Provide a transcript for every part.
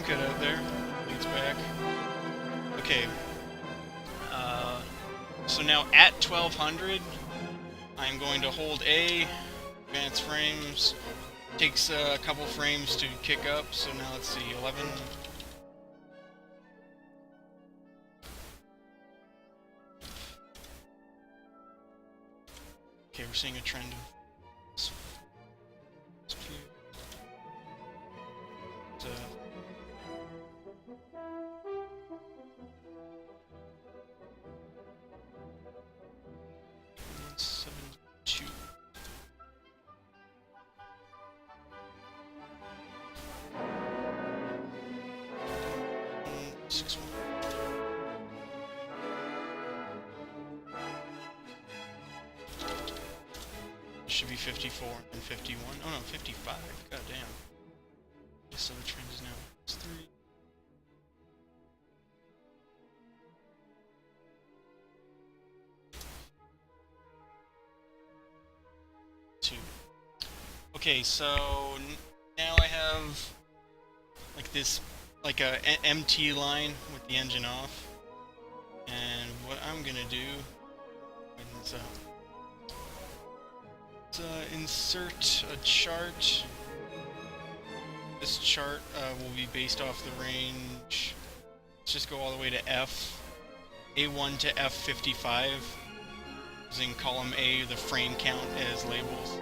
cut out there. It's back. Okay. So now at 1200, I'm going to hold A, advance frames. Takes a couple frames to kick up, so now let's see, 11. Okay, we're seeing a trend of should be 54 and 51. Oh no, 55. God damn. So the trend is now -3. Okay, so now I have like this, like a MT line with the engine off, and what I'm gonna do is insert a chart. This chart will be based off the range. Let's just go all the way to F, A1 to F55, using column A the frame count as labels.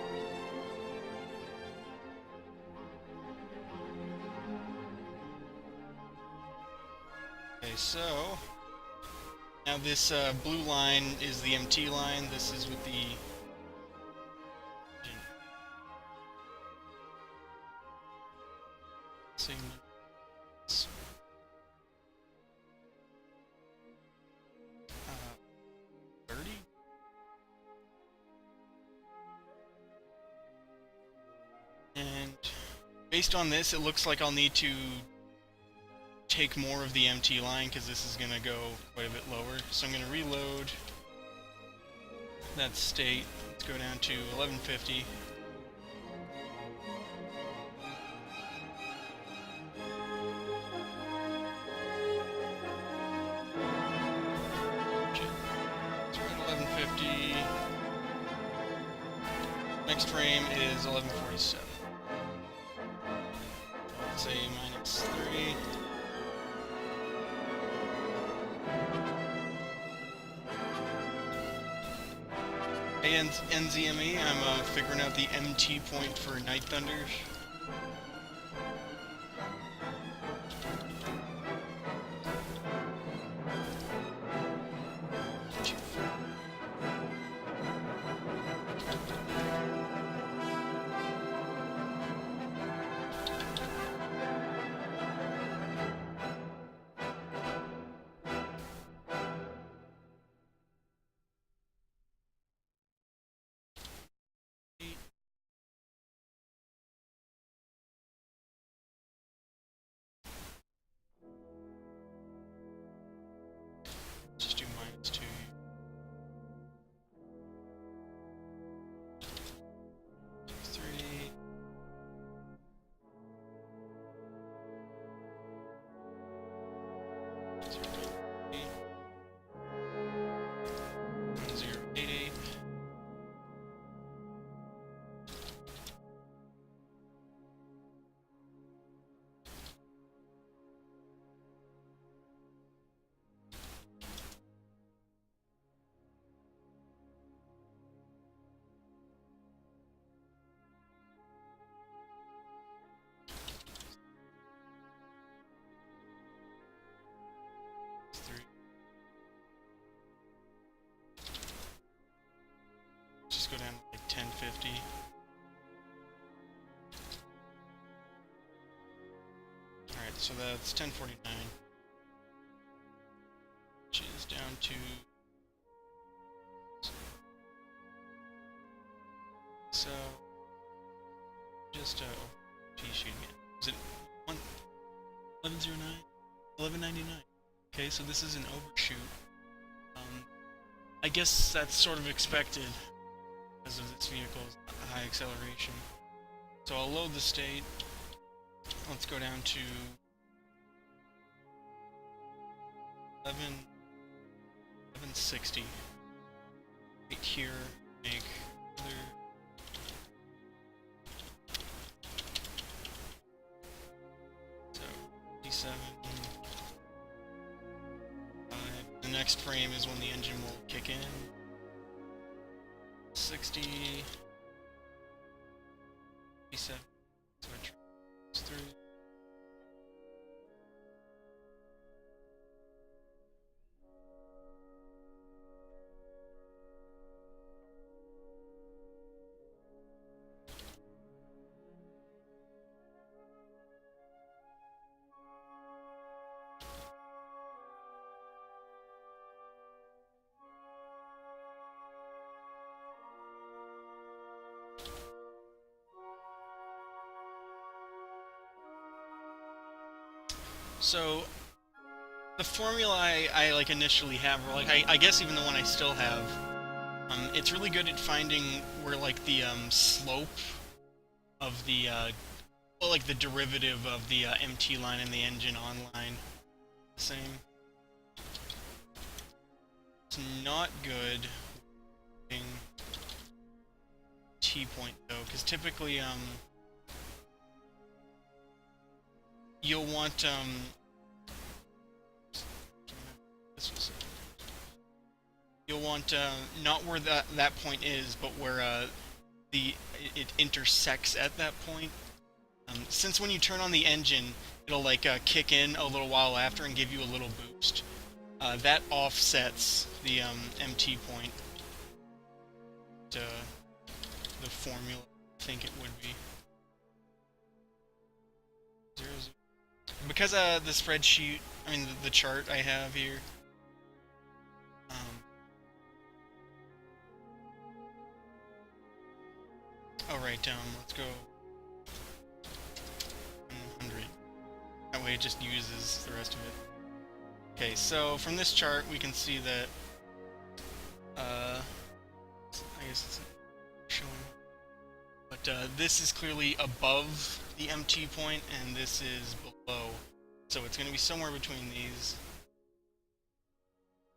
Okay, so now this blue line is the MT line. This is with the segment. 30. And based on this, it looks like I'll need to take more of the MT line because this is going to go quite a bit lower. So I'm going to reload that state. Let's go down to 1150. Next frame is 1147. Let's say -3. And NZME, I'm figuring out the MT point for Night Thunders. Just do -2. Just go down to like 1050. Alright, so that's 1049. Which is down to... So... Just T-sheet again. Is it 1109? 1199. Okay, so this is an overshoot. I guess that's sort of expected because of this vehicle's high acceleration. So I'll load the state. Let's go down to 1160. Right here, make other. So 57. The next frame is when the engine will kick in. 60. 57. So it travels through. So the formula I like initially have, or like I guess even the one I still have, it's really good at finding where like the slope of the well, like the derivative of the MT line and the engine on line, the same. It's not good with T point though, because typically you'll want this was it. You'll want not where that point is, but where it intersects at that point. Since when you turn on the engine, it'll like kick in a little while after and give you a little boost. That offsets the MT point to the formula I think it would be. Because the spreadsheet, I mean the chart I have here, oh right, let's go 100. That way it just uses the rest of it. Okay, so from this chart we can see that, I guess it's showing, but this is clearly above the MT point and this is below. So it's going to be somewhere between these.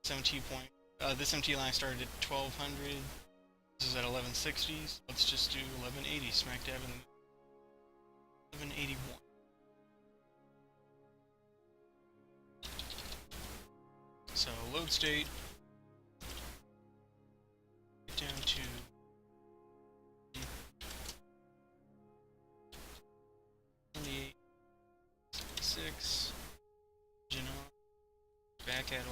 This MT point, this MT line started at 1200. This is at 1160. So let's just do 1180, smack dab in 1181. So load state, get down to 28, 6, engine on, back at 11.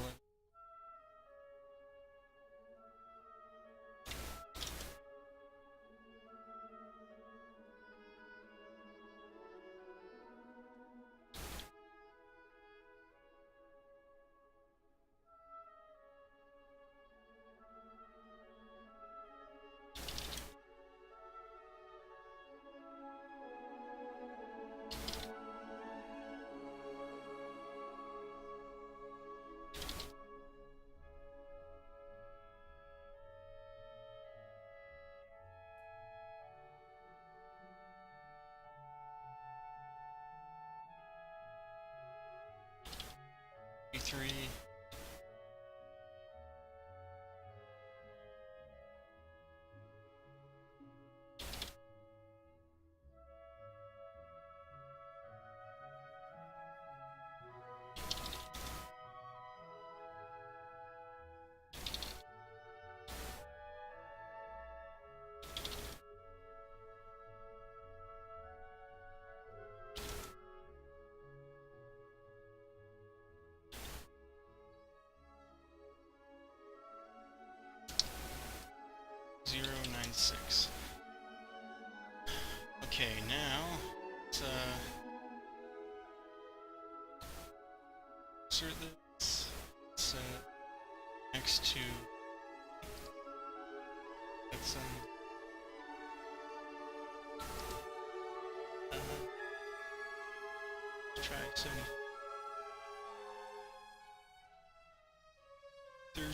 Three. .96. Okay, now let's insert this. It's next to get some try some 30.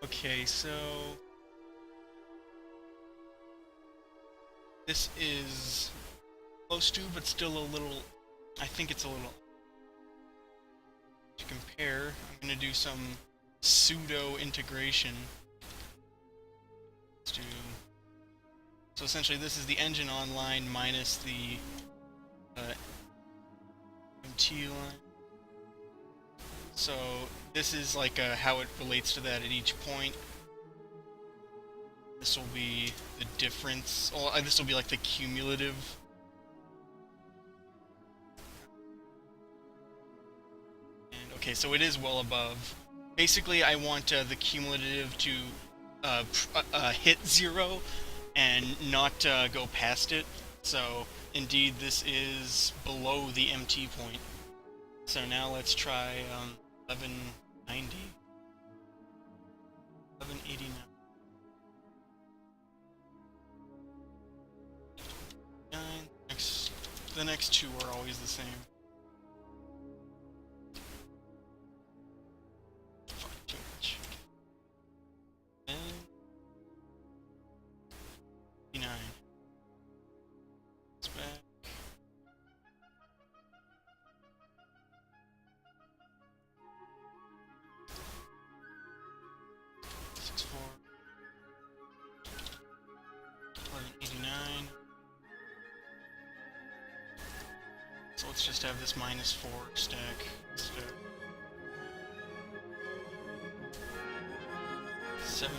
Okay, so this is close to, but still a little. I think it's a little. To compare, I'm going to do some pseudo integration. Let's do. So essentially, this is the engine online minus the MT line. So this is like how it relates to that at each point. This will be the difference. Well, this will be like the cumulative. And okay, so it is well above. Basically, I want the cumulative to hit 0 and not go past it. So indeed, this is below the MT point. So now let's try 1190. 1189. The next two are always the same. Fuck, too much. And 89. It's back. So let's just have this -4 stack instead. 70.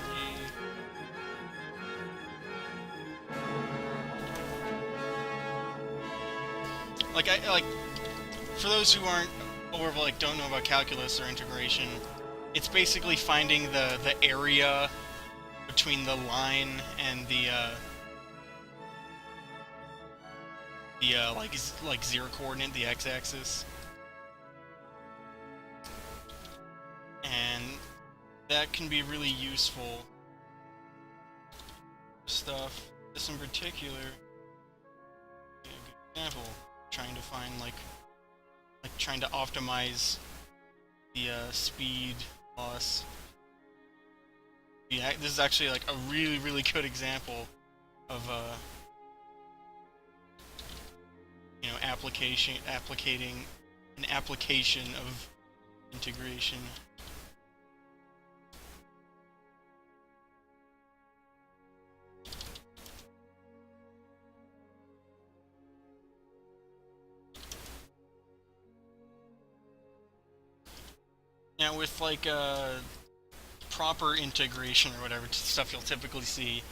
Like for those who aren't or like don't know about calculus or integration, it's basically finding the area between the line and the like zero coordinate, the x-axis, and that can be really useful stuff. This in particular, a good example, trying to find like trying to optimize the speed loss. Yeah, this is actually like a really good example of you know, applicating an application of integration. Now with like proper integration or whatever stuff you'll typically see,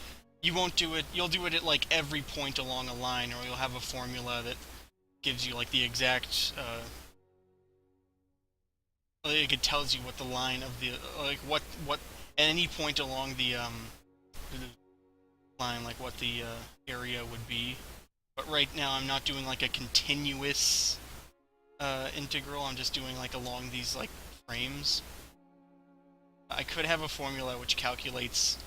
you won't do it, you'll do it at like every point along a line, or you'll have a formula that gives you like the exact like it tells you what the line of the like what at any point along the line, like what the area would be. But right now I'm not doing like a continuous integral, I'm just doing like along these like frames. I could have a formula which calculates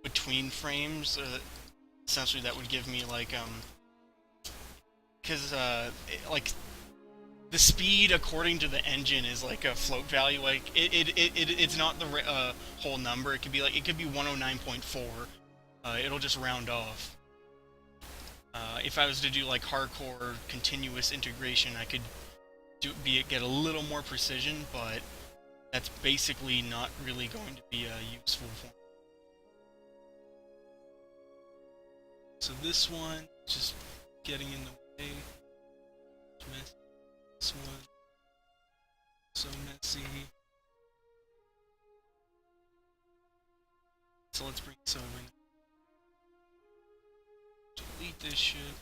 between frames. Essentially that would give me like because like the speed according to the engine is like a float value. Like it's not the whole number. It could be like, it could be 109.4. It'll just round off. If I was to do like hardcore continuous integration, I could get a little more precision, but that's basically not really going to be useful for me. So this one, just getting in the way. This one, so messy. So let's bring this over. Delete this shit.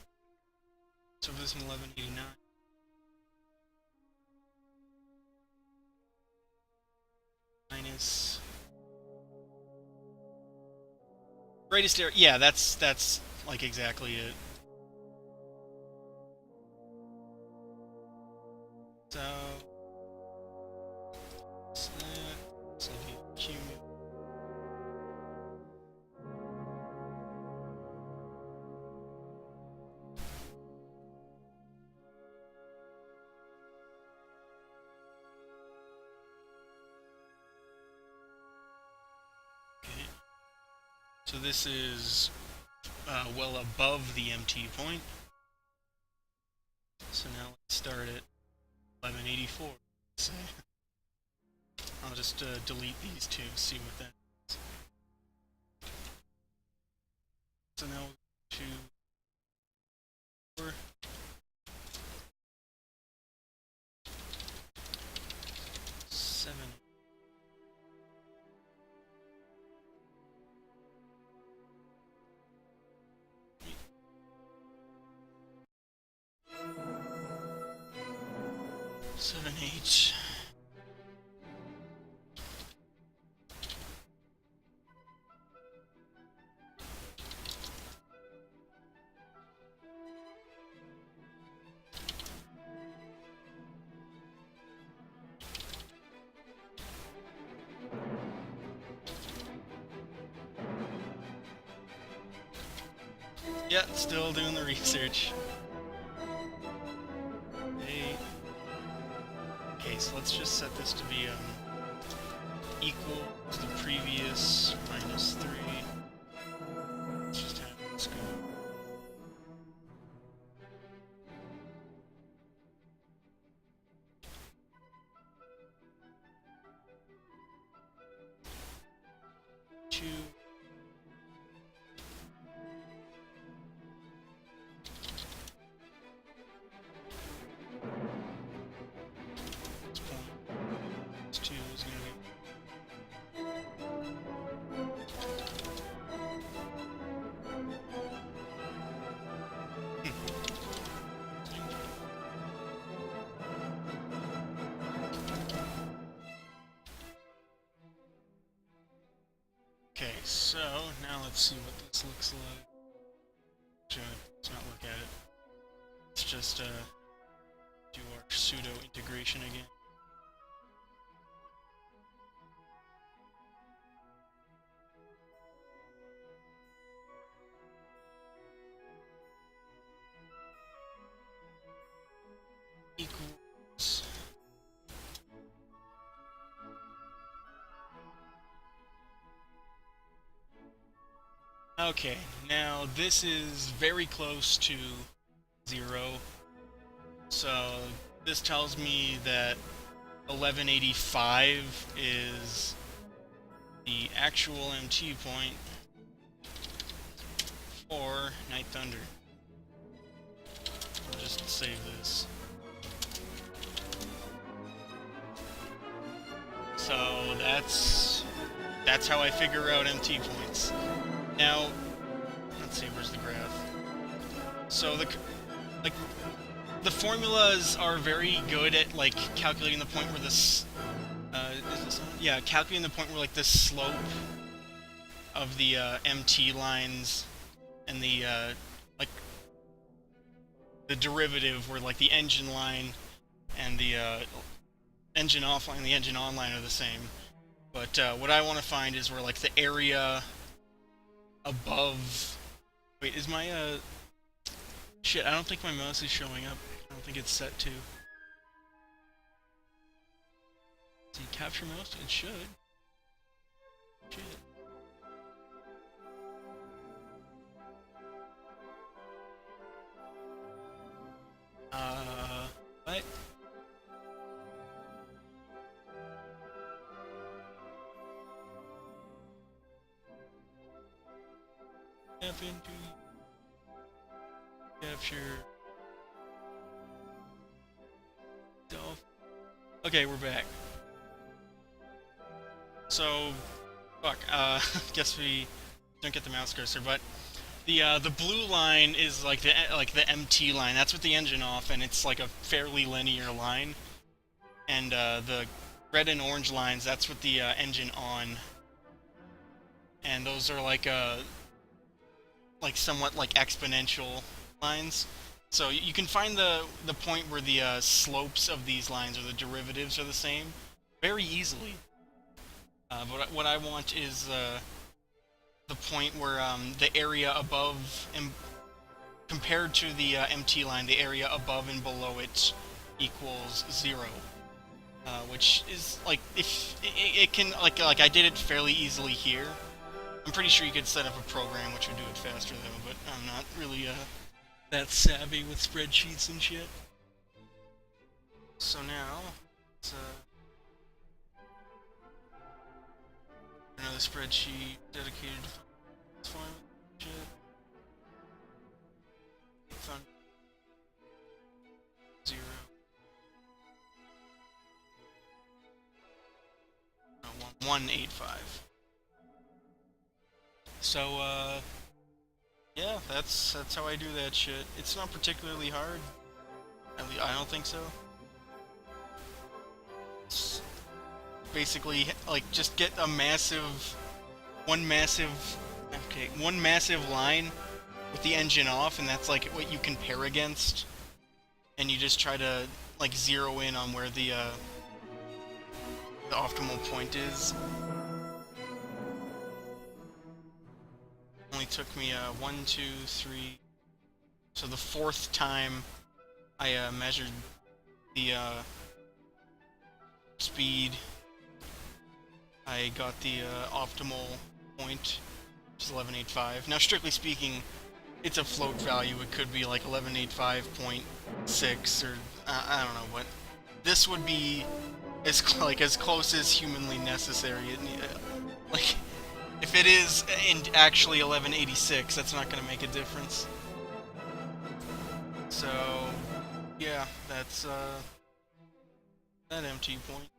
So this in 1189. Minus greatest area. Yeah, that's like exactly it. So so the cumulative. Okay. So this is well above the MT point. So now let's start at 1184. Let's say. I'll just delete these two, see what that is. So now we'll go to 4. 7. Seven, 8. Yeah, still doing the research. Okay, so let's just set this to be equal to the previous minus 3. Let's just have this go. Two. Okay, so now let's see what this looks like. Let's not look at it. Let's just do our pseudo integration again. Equals. Okay, now this is very close to 0. So this tells me that 1185 is the actual MT point for Night Thunder. I'll just save this. So that's how I figure out MT points. Now, let's see, where's the graph? So the formulas are very good at like calculating the point where this is this on? Yeah, calculating the point where like the slope of the MT lines and the like the derivative where like the engine line and the engine off line and the engine on line are the same. But what I want to find is where like the area above. Wait, is my shit, I don't think my mouse is showing up. I don't think it's set to. See, capture mouse? It should. Shit. What? Happened to capture. Okay, we're back. So, fuck. Guess we don't get the mouse cursor, but the blue line is like the MT line. That's with the engine off, and it's like a fairly linear line. And the red and orange lines, that's with the engine on. And those are like somewhat like exponential lines. So you can find the point where the slopes of these lines or the derivatives are the same very easily. But what I want is the point where the area above and compared to the MT line, the area above and below it equals 0. Which is like if it can like I did it fairly easily here. I'm pretty sure you could set up a program which would do it faster though, but I'm not really that savvy with spreadsheets and shit. So now, it's another spreadsheet dedicated to farm shit. Fun. 0. No, 185. So, yeah, that's how I do that shit. It's not particularly hard. At least I don't think so. It's basically, like, just get a massive, one massive line with the engine off, and that's like what you compare against. And you just try to like zero in on where the optimal point is. Only took me 1, 2, 3. So the 4th time I measured the speed, I got the optimal point, which is 1185. Now, strictly speaking, it's a float value. It could be like 1185.6 or I don't know what. This would be as close as humanly necessary. Like, if it is actually 1186, that's not going to make a difference. So, yeah, that's that MT point.